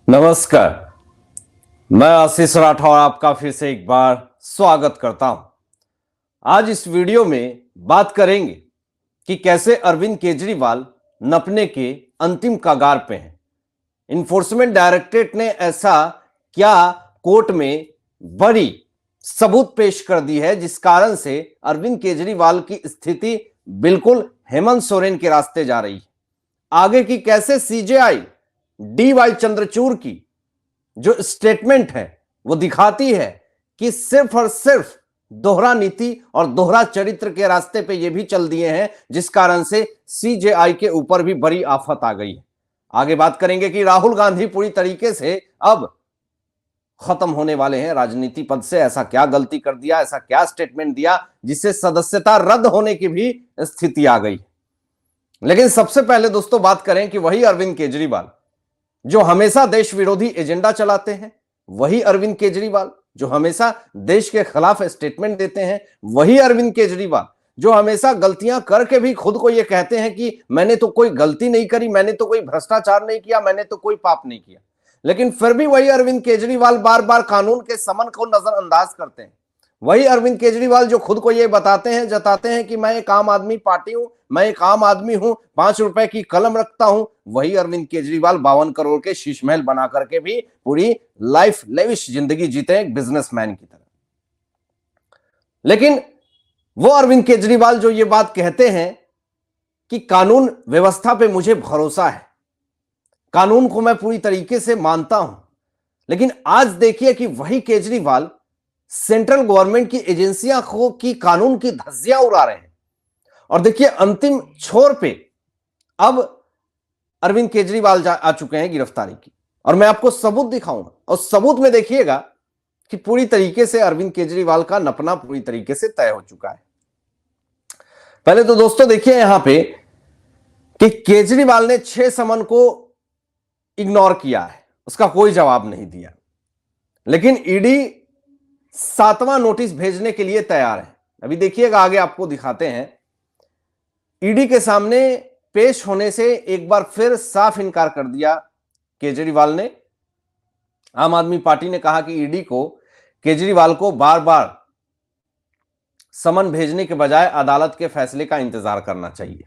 नमस्कार। मैं आशीष राठौर आपका फिर से एक बार स्वागत करता हूं। आज इस वीडियो में बात करेंगे कि कैसे अरविंद केजरीवाल नपने के अंतिम कगार पे हैं। इन्फोर्समेंट डायरेक्टरेट ने ऐसा क्या कोर्ट में बड़ी सबूत पेश कर दी है जिस कारण से अरविंद केजरीवाल की स्थिति बिल्कुल हेमंत सोरेन के रास्ते जा रही है। आगे की कैसे सीजेआई DY चंद्रचूड़ की जो स्टेटमेंट है वो दिखाती है कि सिर्फ और सिर्फ दोहरा नीति और दोहरा चरित्र के रास्ते पे ये भी चल दिए हैं जिस कारण से सीजेआई के ऊपर भी बड़ी आफत आ गई है। आगे बात करेंगे कि राहुल गांधी पूरी तरीके से अब खत्म होने वाले हैं राजनीति पद से। ऐसा क्या गलती कर दिया, ऐसा क्या स्टेटमेंट दिया जिससे सदस्यता रद्द होने की भी स्थिति आ गई। लेकिन सबसे पहले दोस्तों बात करें कि वही अरविंद केजरीवाल जो हमेशा देश विरोधी एजेंडा चलाते हैं, वही अरविंद केजरीवाल जो हमेशा देश के खिलाफ स्टेटमेंट देते हैं, वही अरविंद केजरीवाल जो हमेशा गलतियां करके भी खुद को यह कहते हैं कि मैंने तो कोई गलती नहीं करी, मैंने तो कोई भ्रष्टाचार नहीं किया, मैंने तो कोई पाप नहीं किया। लेकिन फिर भी वही अरविंद केजरीवाल बार बार कानून के समन को नजरअंदाज करते हैं। वही अरविंद केजरीवाल जो खुद को ये बताते हैं, जताते हैं कि मैं एक आम आदमी पार्टी हूं, मैं एक आम आदमी हूं, 5 रुपए की कलम रखता हूं, वही अरविंद केजरीवाल 52 करोड़ के शीश महल बना करके भी पूरी लाइफ लेविश जिंदगी जीते एक बिजनेसमैन की तरह। लेकिन वो अरविंद केजरीवाल जो ये बात कहते हैं कि कानून व्यवस्था पे मुझे भरोसा है, कानून को मैं पूरी तरीके से मानता हूं, लेकिन आज देखिए कि वही केजरीवाल सेंट्रल गवर्नमेंट की एजेंसियां की कानून की धज्जियां उड़ा रहे हैं। और देखिए अंतिम छोर पे अब अरविंद केजरीवाल आ चुके हैं गिरफ्तारी की, और मैं आपको सबूत दिखाऊंगा और सबूत में देखिएगा कि पूरी तरीके से अरविंद केजरीवाल का नपना पूरी तरीके से तय हो चुका है। पहले तो दोस्तों देखिए यहां पे कि केजरीवाल ने 6 समन को इग्नोर किया है, उसका कोई जवाब नहीं दिया, लेकिन ईडी 7वां नोटिस भेजने के लिए तैयार है। अभी देखिएगा आगे आपको दिखाते हैं। ईडी के सामने पेश होने से एक बार फिर साफ इनकार कर दिया केजरीवाल ने। आम आदमी पार्टी ने कहा कि ईडी को केजरीवाल को बार बार समन भेजने के बजाय अदालत के फैसले का इंतजार करना चाहिए।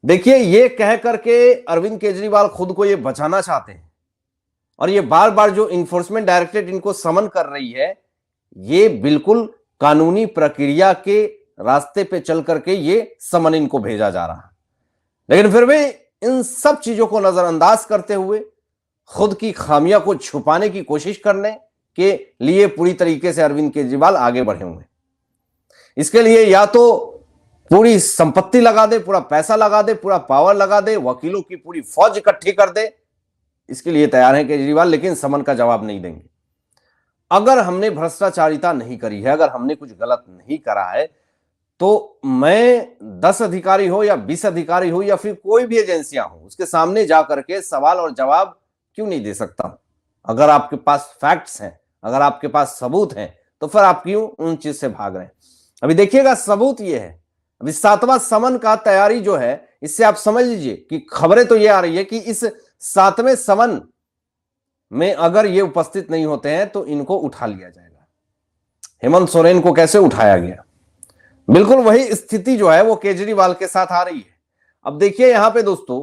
देखिए ये कह करके अरविंद केजरीवाल खुद को ये बचाना चाहते हैं, और ये बार बार जो इन्फोर्समेंट डायरेक्टरेट इनको समन कर रही है, ये बिल्कुल कानूनी प्रक्रिया के रास्ते पे चल करके ये समन इनको भेजा जा रहा है। लेकिन फिर भी इन सब चीजों को नजरअंदाज करते हुए खुद की खामियां को छुपाने की कोशिश करने के लिए पूरी तरीके से अरविंद केजरीवाल आगे बढ़े हुए। इसके लिए या तो पूरी संपत्ति लगा दे, पूरा पैसा लगा दे, पूरा पावर लगा दे, वकीलों की पूरी फौज इकट्ठी कर दे, इसके लिए तैयार है केजरीवाल, लेकिन समन का जवाब नहीं देंगे। अगर हमने भ्रष्टाचारिता नहीं करी है, अगर हमने कुछ गलत नहीं करा है, तो मैं 10 अधिकारी हो या 20 अधिकारी हो या फिर कोई भी एजेंसियां हो, उसके सामने जाकर के सवाल और जवाब क्यों नहीं दे सकता? अगर आपके पास फैक्ट्स हैं, अगर आपके पास सबूत हैं, तो फिर आप क्यों उन चीज से भाग रहे हैं? अभी देखिएगा सबूत ये है। अभी 7वां समन का तैयारी जो है, इससे आप समझ लीजिए कि खबरें तो ये आ रही है कि इस 7वें समन में अगर ये उपस्थित नहीं होते हैं तो इनको उठा लिया जाएगा। हेमंत सोरेन को कैसे उठाया गया, बिल्कुल वही स्थिति जो है वो केजरीवाल के साथ आ रही है। अब देखिए यहां पे दोस्तों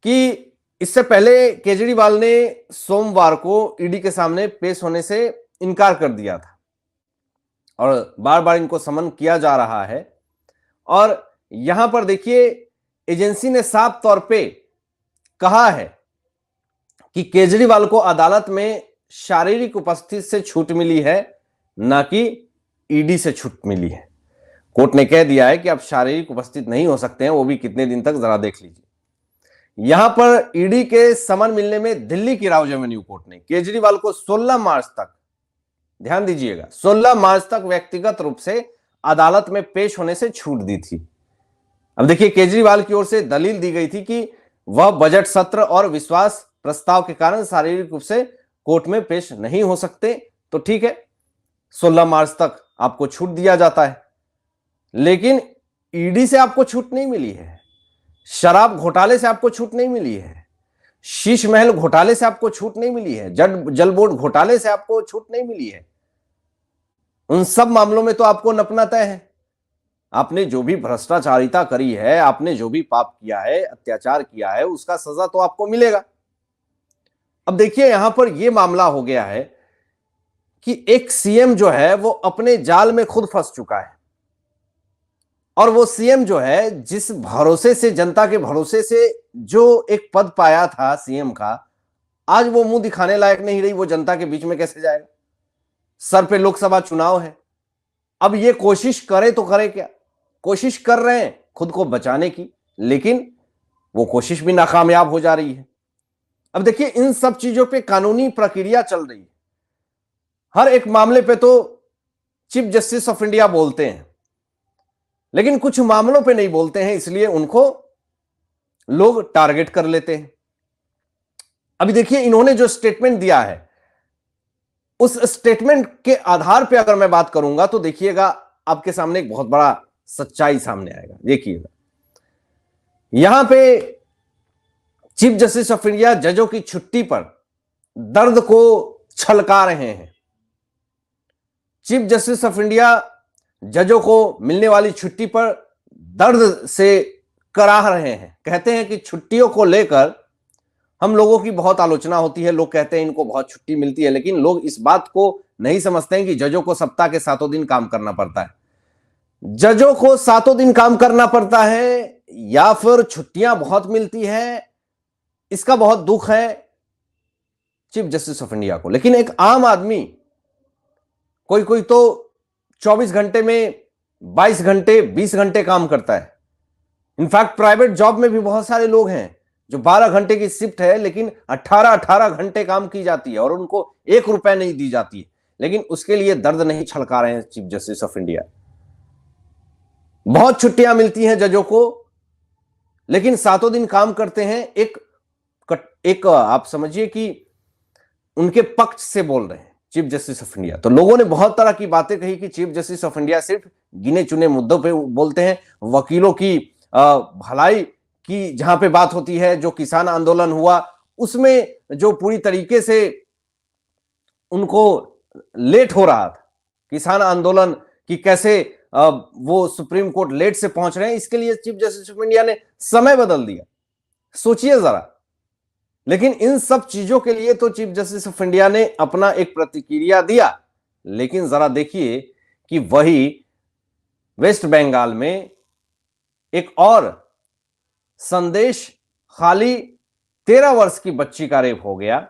कि इससे पहले केजरीवाल ने सोमवार को ईडी के सामने पेश होने से इनकार कर दिया था, और बार बार इनको समन किया जा रहा है। और यहां पर देखिए एजेंसी ने साफ तौर पे कहा है कि केजरीवाल को अदालत में शारीरिक उपस्थिति से छूट मिली है, ना कि ईडी से छूट मिली है। कोर्ट ने कह दिया है कि आप शारीरिक उपस्थित नहीं हो सकते हैं, वो भी कितने दिन तक, जरा देख लीजिए। यहां पर ईडी के समन मिलने में दिल्ली की राव रेवेन्यू कोर्ट ने केजरीवाल को 16 मार्च तक, ध्यान दीजिएगा, 16 मार्च तक व्यक्तिगत रूप से अदालत में पेश होने से छूट दी थी। अब देखिए केजरीवाल की ओर से दलील दी गई थी कि वह बजट सत्र और विश्वास प्रस्ताव के कारण शारीरिक रूप से कोर्ट में पेश नहीं हो सकते। तो ठीक है, 16 मार्च तक आपको छूट दिया जाता है, लेकिन ईडी से आपको छूट नहीं मिली है, शराब घोटाले से आपको छूट नहीं मिली है, शीश महल घोटाले से आपको छूट नहीं मिली है, जल बोर्ड घोटाले से आपको छूट नहीं मिली है। उन सब मामलों में तो आपको नपना तय है। आपने जो भी भ्रष्टाचारिता करी है, आपने जो भी पाप किया है, अत्याचार किया है, उसका सजा तो आपको मिलेगा। अब देखिए यहां पर यह मामला हो गया है कि एक सीएम जो है वो अपने जाल में खुद फंस चुका है। और वो सीएम जो है, जिस भरोसे से, जनता के भरोसे से जो एक पद पाया था सीएम का, आज वो मुंह दिखाने लायक नहीं रही। वो जनता के बीच में कैसे जाएगा? सर पे लोकसभा चुनाव है। अब ये कोशिश करे तो करे क्या? कोशिश कर रहे हैं खुद को बचाने की, लेकिन वो कोशिश भी नाकामयाब हो जा रही है। अब देखिए इन सब चीजों पे कानूनी प्रक्रिया चल रही है। हर एक मामले पे तो चीफ जस्टिस ऑफ इंडिया बोलते हैं, लेकिन कुछ मामलों पे नहीं बोलते हैं, इसलिए उनको लोग टारगेट कर लेते हैं। अभी देखिए इन्होंने जो स्टेटमेंट दिया है, उस स्टेटमेंट के आधार पे अगर मैं बात करूंगा तो देखिएगा आपके सामने एक बहुत बड़ा सच्चाई सामने आएगा। देखिएगा यहां पे चीफ जस्टिस ऑफ इंडिया जजों की छुट्टी पर दर्द को छलका रहे हैं। चीफ जस्टिस ऑफ इंडिया जजों को मिलने वाली छुट्टी पर दर्द से कराह रहे हैं। कहते हैं कि छुट्टियों को लेकर हम लोगों की बहुत आलोचना होती है, लोग कहते हैं इनको बहुत छुट्टी मिलती है, लेकिन लोग इस बात को नहीं समझते हैं कि जजों को सप्ताह के 7 दिन काम करना पड़ता है। जजों को 7 दिन काम करना पड़ता है या फिर छुट्टियां बहुत मिलती है, इसका बहुत दुख है चीफ जस्टिस ऑफ इंडिया को। लेकिन एक आम आदमी, कोई कोई तो 24 घंटे में 22 घंटे 20 घंटे काम करता है। इनफैक्ट प्राइवेट जॉब में भी बहुत सारे लोग हैं जो 12 घंटे की शिफ्ट है, लेकिन 18-18 घंटे काम की जाती है और उनको 1 रुपए नहीं दी जाती है, लेकिन उसके लिए दर्द नहीं छलका रहे हैं चीफ जस्टिस ऑफ इंडिया। बहुत छुट्टियां मिलती हैं जजों को, लेकिन 7 दिन काम करते हैं। एक आप समझिए कि उनके पक्ष से बोल रहे हैं चीफ जस्टिस ऑफ इंडिया। तो लोगों ने बहुत तरह की बातें कही कि चीफ जस्टिस ऑफ इंडिया सिर्फ गिने चुने मुद्दों पे बोलते हैं। वकीलों की भलाई की जहां पे बात होती है, जो किसान आंदोलन हुआ उसमें जो पूरी तरीके से उनको लेट हो रहा था, किसान आंदोलन की कैसे वो सुप्रीम कोर्ट लेट से पहुंच रहे हैं, इसके लिए चीफ जस्टिस ऑफ इंडिया ने समय बदल दिया। सोचिए जरा। लेकिन इन सब चीजों के लिए तो चीफ जस्टिस ऑफ इंडिया ने अपना एक प्रतिक्रिया दिया, लेकिन जरा देखिए कि वही वेस्ट बंगाल में एक और संदेश खाली 13 वर्ष की बच्ची का रेप हो गया।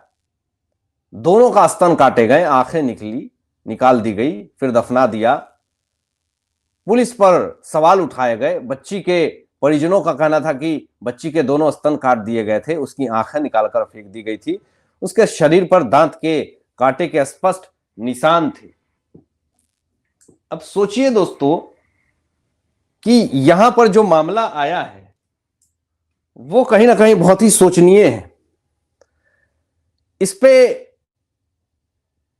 दोनों का स्तन काटे गए, आंखें निकाल दी गई, फिर दफना दिया। पुलिस पर सवाल उठाए गए। बच्ची के परिजनों का कहना था कि बच्ची के दोनों स्तन काट दिए गए थे, उसकी आंखें निकालकर फेंक दी गई थी, उसके शरीर पर दांत के कांटे के स्पष्ट निशान थे। अब सोचिए दोस्तों कि यहां पर जो मामला आया है वो कहीं ना कहीं बहुत ही सोचनीय है। इस पे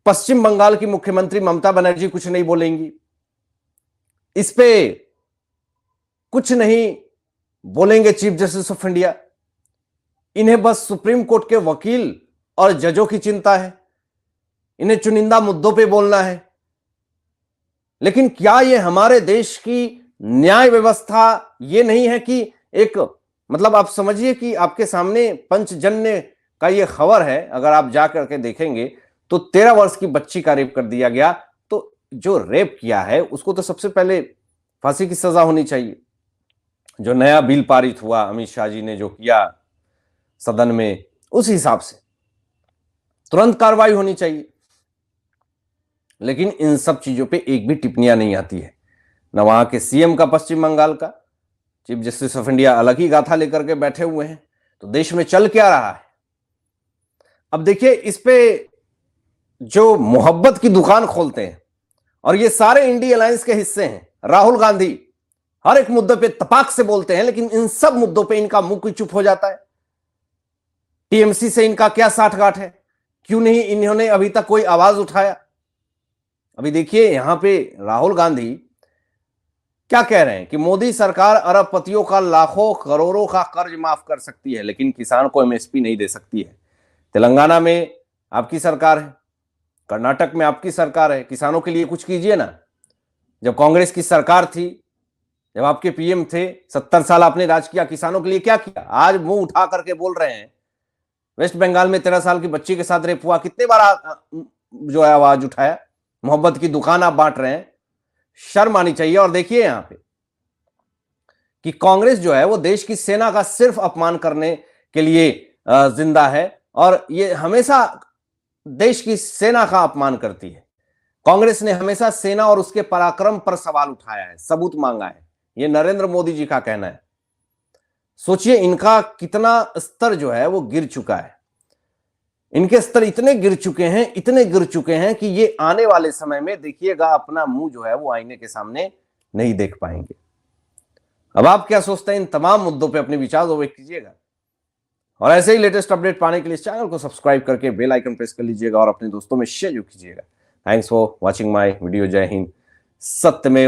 पश्चिम बंगाल की मुख्यमंत्री ममता बनर्जी कुछ नहीं बोलेंगी, इस पे कुछ नहीं बोलेंगे चीफ जस्टिस ऑफ इंडिया। इन्हें बस सुप्रीम कोर्ट के वकील और जजों की चिंता है, इन्हें चुनिंदा मुद्दों पे बोलना है। लेकिन क्या ये हमारे देश की न्याय व्यवस्था ये नहीं है कि एक, मतलब आप समझिए कि आपके सामने पंचजन्य का ये खबर है, अगर आप जा करके देखेंगे तो 13 वर्ष की बच्ची का रेप कर दिया गया। तो जो रेप किया है उसको तो सबसे पहले फांसी की सजा होनी चाहिए। जो नया बिल पारित हुआ, अमित शाह जी ने जो किया सदन में, उस हिसाब से तुरंत कार्रवाई होनी चाहिए। लेकिन इन सब चीजों पे एक भी टिप्पणियां नहीं आती है, न वहां के सीएम का पश्चिम बंगाल का। चीफ जस्टिस ऑफ इंडिया अलग ही गाथा लेकर के बैठे हुए हैं। तो देश में चल क्या रहा है? अब देखिए इस पे जो मोहब्बत की दुकान खोलते हैं, और ये सारे इंडी अलायंस के हिस्से हैं। राहुल गांधी हर एक मुद्दे पे तपाक से बोलते हैं, लेकिन इन सब मुद्दों पे इनका मुंह क्यों चुप हो जाता है? टीएमसी से इनका क्या साठगांठ है? क्यों नहीं इन्होंने अभी तक कोई आवाज उठाया? अभी देखिए यहां पे राहुल गांधी क्या कह रहे हैं कि मोदी सरकार अरबपतियों का लाखों करोड़ों का कर्ज माफ कर सकती है, लेकिन किसान को एमएसपी नहीं दे सकती है। तेलंगाना में आपकी सरकार है, कर्नाटक में आपकी सरकार है, किसानों के लिए कुछ कीजिए ना। जब कांग्रेस की सरकार थी, जब आपके पीएम थे, 70 साल आपने राज किया, किसानों के लिए क्या किया? आज मुंह उठा करके बोल रहे हैं। वेस्ट बंगाल में 13 साल की बच्ची के साथ रेप हुआ, कितने बार जो है आवाज उठाया। मोहब्बत की दुकान आप बांट रहे हैं, शर्म आनी चाहिए। और देखिए यहां पे कि कांग्रेस जो है वो देश की सेना का सिर्फ अपमान करने के लिए जिंदा है, और ये हमेशा देश की सेना का अपमान करती है। कांग्रेस ने हमेशा सेना और उसके पराक्रम पर सवाल उठाया है, सबूत मांगा है। ये नरेंद्र मोदी जी का कहना है। सोचिए इनका कितना स्तर जो है वो गिर चुका है। इनके स्तर इतने गिर चुके हैं कि ये आने वाले समय में देखिएगा अपना मुंह जो है वो आईने के सामने नहीं देख पाएंगे। अब आप क्या सोचते हैं? इन तमाम मुद्दों पे अपने विचार व्यक्त कीजिएगा, और ऐसे ही लेटेस्ट अपडेट पाने के लिए चैनल को सब्सक्राइब करके बेल आइकन प्रेस कर लीजिएगा और अपने दोस्तों में शेयर कीजिएगा। Thanks for watching my video. जय हिंद, सत्यमेव